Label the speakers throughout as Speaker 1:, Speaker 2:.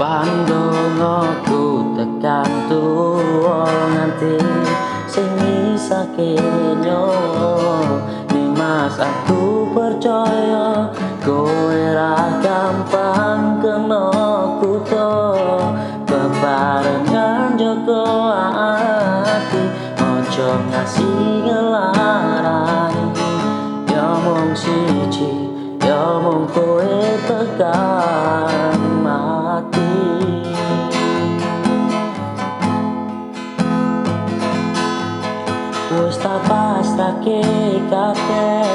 Speaker 1: Pandongaku tekan tuwa nganti sing ngisake nyawa. Mas aku percaya kowe ra gampang kena kuto. Bebarengan joko ati ojo ngasih ngelarani. Ya mung siji, ya mung kowe tekan mati. Wis tak pasrahke kabeh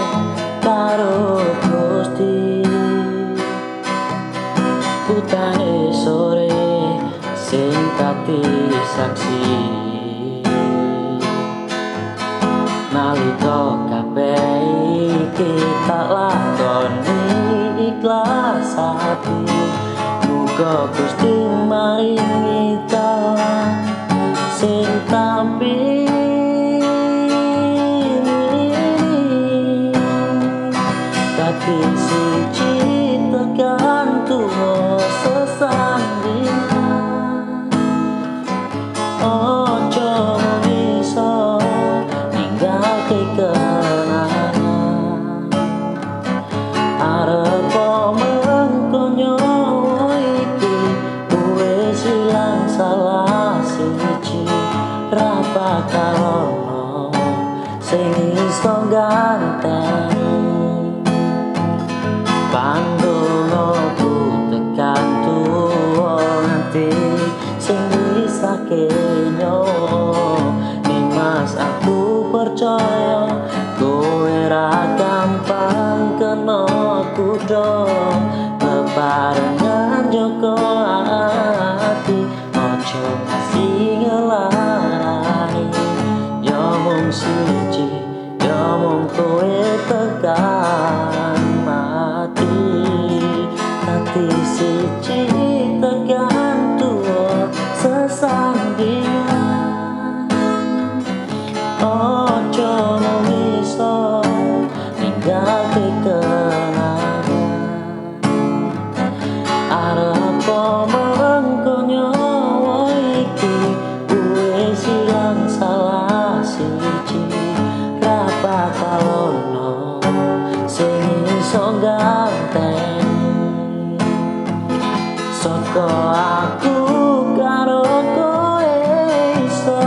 Speaker 1: karo Gusti. Putane sore sing dadi saksi. Nalika kabeh iki tak lakoni ikhlas ati. Muga Gusti maringi dalan sing tampi. Dadi siji tekan tuwa sesandingan. Ojo iso ninggalke kenangan. Arep mengko nyawa iki wis ilang salah siji. Ra bakal ono sing iso ganteng. Pandongaku tekan tuwa nganti sing ngisake nyawa. Ning Mas aku percaya kowe ra gampang kena kudo. Bebarengan joko ati ojo ngasih ngelarani. Ya mung siji, ya mung kowe tekan mati. Dadi siji tekan tuwa sesandingan. Ojo mung iso ninggalke kenangan. Arep mengko nyawa iki wis ilang salah siji. Ra bakal ono sing iso ganteng. Saka aku karo kowe iso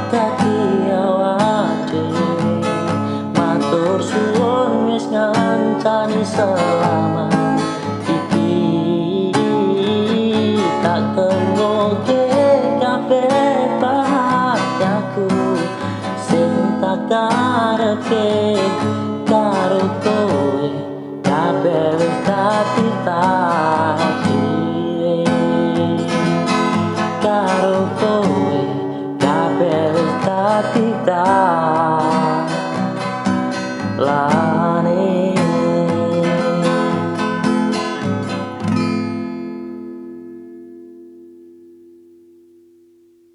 Speaker 1: dadi awak dhewe. Matur suwun wis ngancani selamat iki. Tak temoke kabeh bahagiaku sing tak karepke karo kowe. Kabeh wis dadi takdire karo kowe. Kabeh wis dadi takdire.